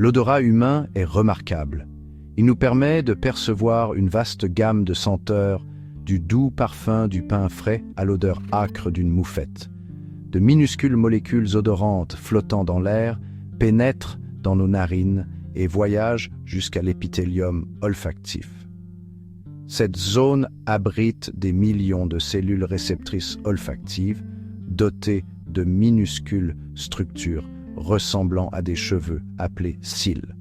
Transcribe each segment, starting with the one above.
L'odorat humain est remarquable. Il nous permet de percevoir une vaste gamme de senteurs, du doux parfum du pain frais à l'odeur âcre d'une moufette. De minuscules molécules odorantes flottant dans l'air pénètrent dans nos narines et voyagent jusqu'à l'épithélium olfactif. Cette zone abrite des millions de cellules réceptrices olfactives dotées de minuscules structures ressemblant à des cheveux appelés cils.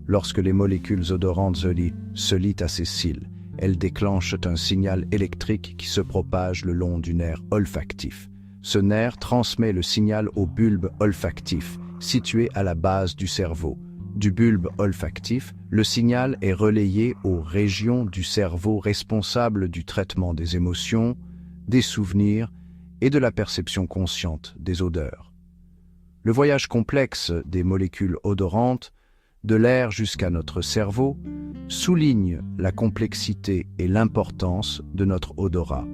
Lorsque les molécules odorantes se lient à ces cils, elles déclenchent un signal électrique qui se propage le long du nerf olfactif. Ce nerf transmet le signal au bulbe olfactif, situé à la base du cerveau. Du bulbe olfactif, le signal est relayé aux régions du cerveau responsables du traitement des émotions, des souvenirs et de la perception consciente des odeurs. Le voyage complexe des molécules odorantes, de l'air jusqu'à notre cerveau, souligne la complexité et l'importance de notre odorat.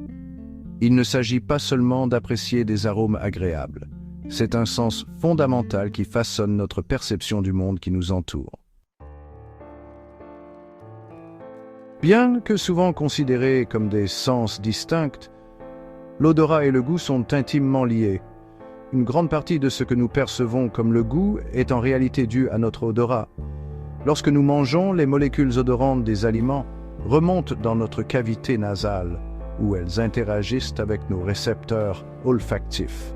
Il ne s'agit pas seulement d'apprécier des arômes agréables, c'est un sens fondamental qui façonne notre perception du monde qui nous entoure. Bien que souvent considérés comme des sens distincts, l'odorat et le goût sont intimement liés. Une grande partie de ce que nous percevons comme le goût est en réalité due à notre odorat. Lorsque nous mangeons, les molécules odorantes des aliments remontent dans notre cavité nasale, où elles interagissent avec nos récepteurs olfactifs.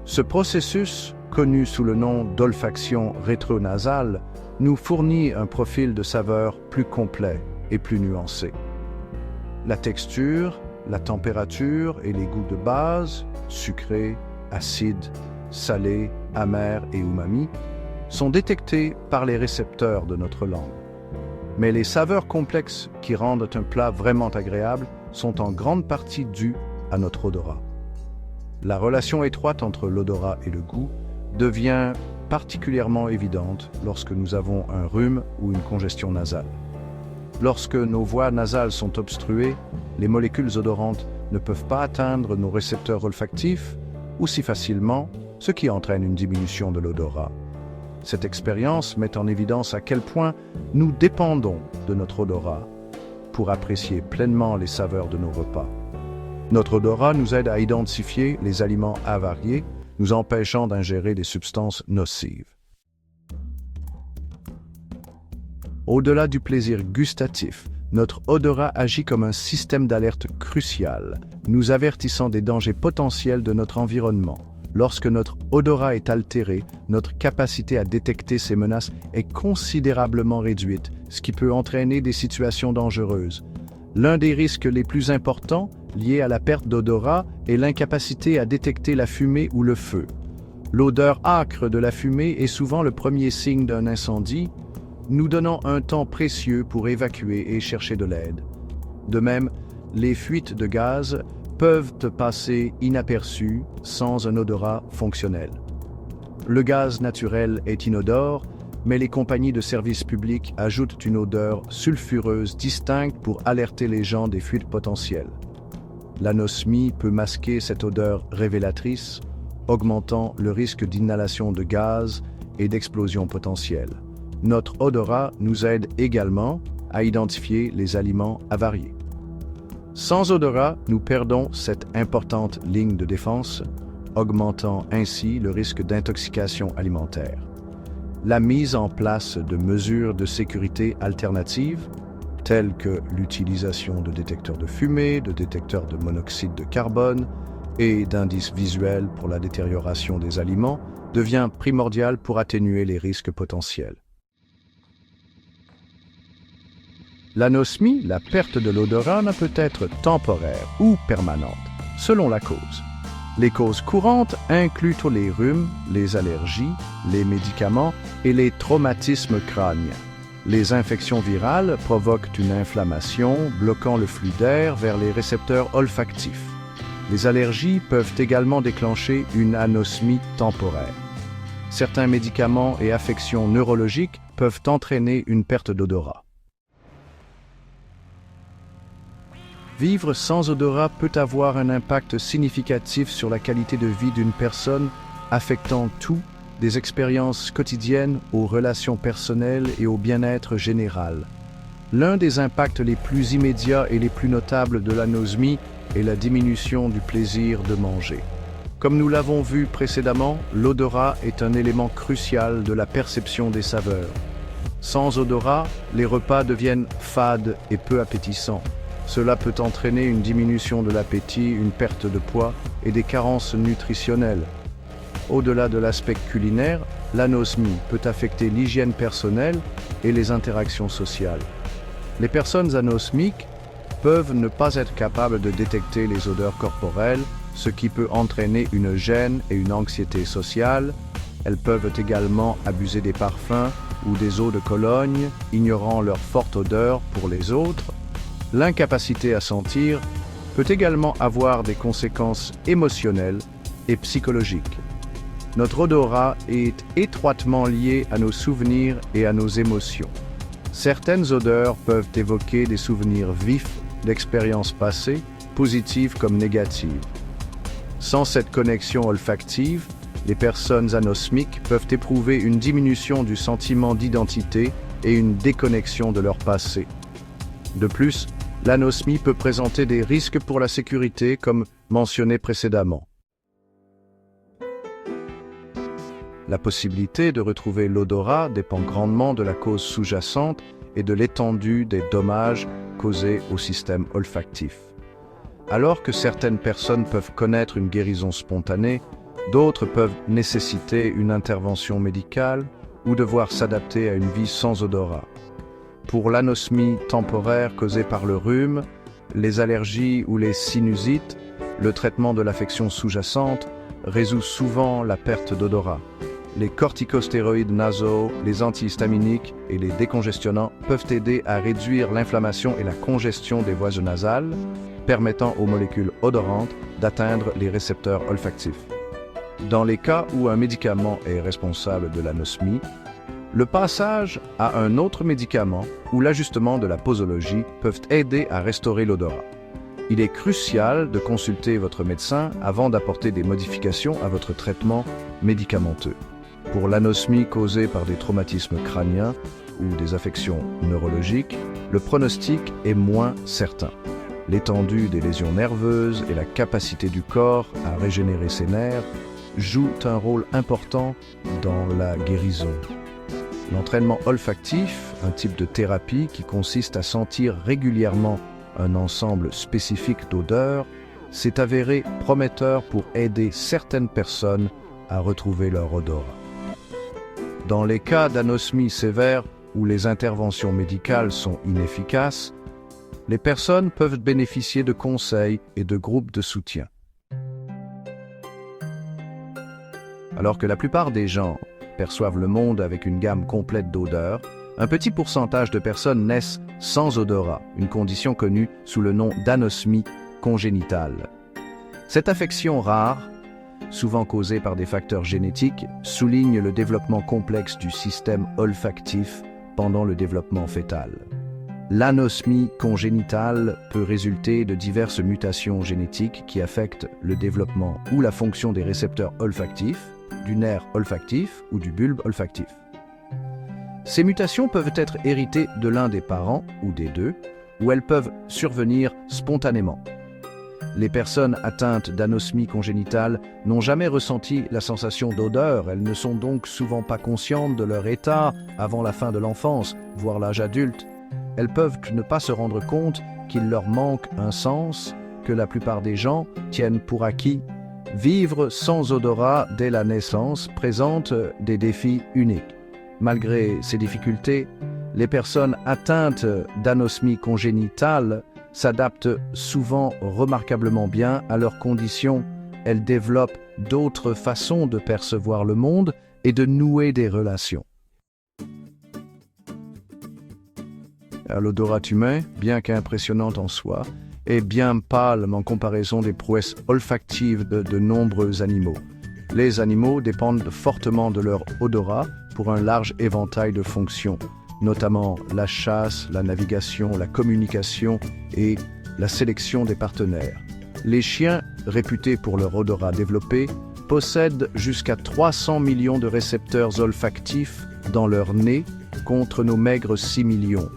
Ce processus, connu sous le nom d'olfaction rétronasale, nous fournit un profil de saveur plus complet et plus nuancé. La texture, la température et les goûts de base, sucrés, acides, salés, amers et umami, sont détectés par les récepteurs de notre langue. Mais les saveurs complexes qui rendent un plat vraiment agréable sont en grande partie dues à notre odorat. La relation étroite entre l'odorat et le goût devient particulièrement évidente lorsque nous avons un rhume ou une congestion nasale. Lorsque nos voies nasales sont obstruées, les molécules odorantes ne peuvent pas atteindre nos récepteurs olfactifs aussi facilement, ce qui entraîne une diminution de l'odorat. Cette expérience met en évidence à quel point nous dépendons de notre odorat pour apprécier pleinement les saveurs de nos repas. Notre odorat nous aide à identifier les aliments avariés, nous empêchant d'ingérer des substances nocives. Au-delà du plaisir gustatif, notre odorat agit comme un système d'alerte crucial, nous avertissant des dangers potentiels de notre environnement. Lorsque notre odorat est altéré, notre capacité à détecter ces menaces est considérablement réduite, ce qui peut entraîner des situations dangereuses. L'un des risques les plus importants liés à la perte d'odorat est l'incapacité à détecter la fumée ou le feu. L'odeur âcre de la fumée est souvent le premier signe d'un incendie, nous donnant un temps précieux pour évacuer et chercher de l'aide. De même, les fuites de gaz peuvent passer inaperçues sans un odorat fonctionnel. Le gaz naturel est inodore, mais les compagnies de services publics ajoutent une odeur sulfureuse distincte pour alerter les gens des fuites potentielles. L'anosmie peut masquer cette odeur révélatrice, augmentant le risque d'inhalation de gaz et d'explosion potentielle. Notre odorat nous aide également à identifier les aliments avariés. Sans odorat, nous perdons cette importante ligne de défense, augmentant ainsi le risque d'intoxication alimentaire. La mise en place de mesures de sécurité alternatives, telles que l'utilisation de détecteurs de fumée, de détecteurs de monoxyde de carbone et d'indices visuels pour la détérioration des aliments, devient primordiale pour atténuer les risques potentiels. L'anosmie, la perte de l'odorat, peut être temporaire ou permanente, selon la cause. Les causes courantes incluent les rhumes, les allergies, les médicaments et les traumatismes crâniens. Les infections virales provoquent une inflammation, bloquant le flux d'air vers les récepteurs olfactifs. Les allergies peuvent également déclencher une anosmie temporaire. Certains médicaments et affections neurologiques peuvent entraîner une perte d'odorat. Vivre sans odorat peut avoir un impact significatif sur la qualité de vie d'une personne, affectant tout des expériences quotidiennes aux relations personnelles et au bien-être général. L'un des impacts les plus immédiats et les plus notables de l'anosmie est la diminution du plaisir de manger. Comme nous l'avons vu précédemment, l'odorat est un élément crucial de la perception des saveurs. Sans odorat, les repas deviennent fades et peu appétissants. Cela peut entraîner une diminution de l'appétit, une perte de poids et des carences nutritionnelles. Au-delà de l'aspect culinaire, l'anosmie peut affecter l'hygiène personnelle et les interactions sociales. Les personnes anosmiques peuvent ne pas être capables de détecter les odeurs corporelles, ce qui peut entraîner une gêne et une anxiété sociale. Elles peuvent également abuser des parfums ou des eaux de Cologne, ignorant leur forte odeur pour les autres. L'incapacité à sentir peut également avoir des conséquences émotionnelles et psychologiques. Notre odorat est étroitement lié à nos souvenirs et à nos émotions. Certaines odeurs peuvent évoquer des souvenirs vifs d'expériences passées, positives comme négatives. Sans cette connexion olfactive, les personnes anosmiques peuvent éprouver une diminution du sentiment d'identité et une déconnexion de leur passé. De plus, l'anosmie peut présenter des risques pour la sécurité, comme mentionné précédemment. La possibilité de retrouver l'odorat dépend grandement de la cause sous-jacente et de l'étendue des dommages causés au système olfactif. Alors que certaines personnes peuvent connaître une guérison spontanée, d'autres peuvent nécessiter une intervention médicale ou devoir s'adapter à une vie sans odorat. Pour l'anosmie temporaire causée par le rhume, les allergies ou les sinusites, le traitement de l'affection sous-jacente résout souvent la perte d'odorat. Les corticostéroïdes nasaux, les antihistaminiques et les décongestionnants peuvent aider à réduire l'inflammation et la congestion des voies nasales, permettant aux molécules odorantes d'atteindre les récepteurs olfactifs. Dans les cas où un médicament est responsable de l'anosmie, le passage à un autre médicament ou l'ajustement de la posologie peuvent aider à restaurer l'odorat. Il est crucial de consulter votre médecin avant d'apporter des modifications à votre traitement médicamenteux. Pour l'anosmie causée par des traumatismes crâniens ou des affections neurologiques, le pronostic est moins certain. L'étendue des lésions nerveuses et la capacité du corps à régénérer ses nerfs jouent un rôle important dans la guérison. L'entraînement olfactif, un type de thérapie qui consiste à sentir régulièrement un ensemble spécifique d'odeurs, s'est avéré prometteur pour aider certaines personnes à retrouver leur odorat. Dans les cas d'anosmie sévère où les interventions médicales sont inefficaces, les personnes peuvent bénéficier de conseils et de groupes de soutien. Alors que la plupart des gens perçoivent le monde avec une gamme complète d'odeurs, un petit pourcentage de personnes naissent sans odorat, une condition connue sous le nom d'anosmie congénitale. Cette affection rare, souvent causée par des facteurs génétiques, souligne le développement complexe du système olfactif pendant le développement fœtal. L'anosmie congénitale peut résulter de diverses mutations génétiques qui affectent le développement ou la fonction des récepteurs olfactifs, du nerf olfactif ou du bulbe olfactif. Ces mutations peuvent être héritées de l'un des parents ou des deux, ou elles peuvent survenir spontanément. Les personnes atteintes d'anosmie congénitale n'ont jamais ressenti la sensation d'odeur, elles ne sont donc souvent pas conscientes de leur état avant la fin de l'enfance, voire l'âge adulte. Elles peuvent ne pas se rendre compte qu'il leur manque un sens que la plupart des gens tiennent pour acquis. Vivre sans odorat dès la naissance présente des défis uniques. Malgré ces difficultés, les personnes atteintes d'anosmie congénitale s'adaptent souvent remarquablement bien à leurs conditions. Elles développent d'autres façons de percevoir le monde et de nouer des relations. L'odorat humain, bien qu'impressionnant en soi, est bien pâle en comparaison des prouesses olfactives de nombreux animaux. Les animaux dépendent fortement de leur odorat pour un large éventail de fonctions, notamment la chasse, la navigation, la communication et la sélection des partenaires. Les chiens, réputés pour leur odorat développé, possèdent jusqu'à 300 millions de récepteurs olfactifs dans leur nez contre nos maigres 6 millions.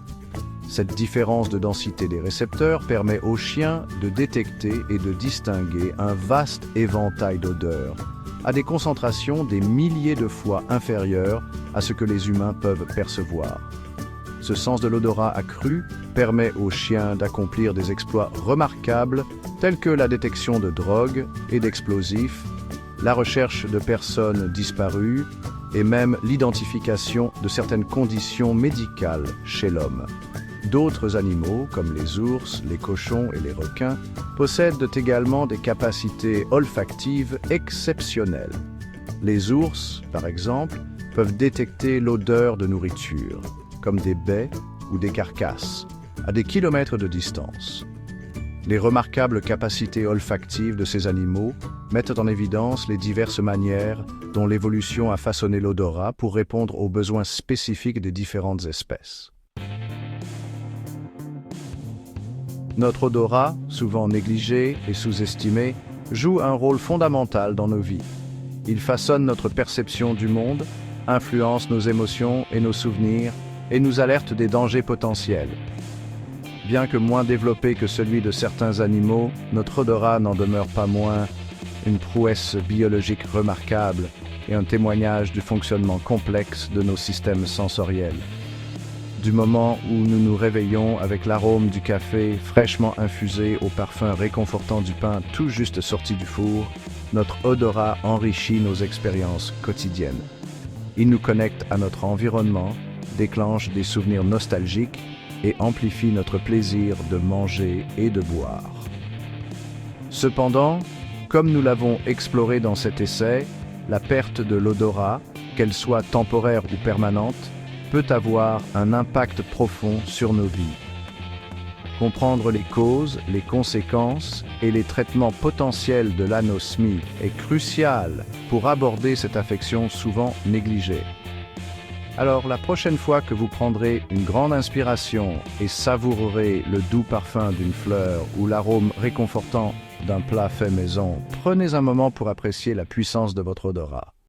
Cette différence de densité des récepteurs permet aux chiens de détecter et de distinguer un vaste éventail d'odeurs, à des concentrations des milliers de fois inférieures à ce que les humains peuvent percevoir. Ce sens de l'odorat accru permet aux chiens d'accomplir des exploits remarquables tels que la détection de drogues et d'explosifs, la recherche de personnes disparues et même l'identification de certaines conditions médicales chez l'homme. D'autres animaux, comme les ours, les cochons et les requins, possèdent également des capacités olfactives exceptionnelles. Les ours, par exemple, peuvent détecter l'odeur de nourriture, comme des baies ou des carcasses, à des kilomètres de distance. Les remarquables capacités olfactives de ces animaux mettent en évidence les diverses manières dont l'évolution a façonné l'odorat pour répondre aux besoins spécifiques des différentes espèces. Notre odorat, souvent négligé et sous-estimé, joue un rôle fondamental dans nos vies. Il façonne notre perception du monde, influence nos émotions et nos souvenirs, et nous alerte des dangers potentiels. Bien que moins développé que celui de certains animaux, notre odorat n'en demeure pas moins une prouesse biologique remarquable et un témoignage du fonctionnement complexe de nos systèmes sensoriels. Du moment où nous nous réveillons avec l'arôme du café fraîchement infusé au parfum réconfortant du pain tout juste sorti du four, notre odorat enrichit nos expériences quotidiennes. Il nous connecte à notre environnement, déclenche des souvenirs nostalgiques et amplifie notre plaisir de manger et de boire. Cependant, comme nous l'avons exploré dans cet essai, la perte de l'odorat, qu'elle soit temporaire ou permanente, peut avoir un impact profond sur nos vies. Comprendre les causes, les conséquences et les traitements potentiels de l'anosmie est crucial pour aborder cette affection souvent négligée. Alors, la prochaine fois que vous prendrez une grande inspiration et savourerez le doux parfum d'une fleur ou l'arôme réconfortant d'un plat fait maison, prenez un moment pour apprécier la puissance de votre odorat.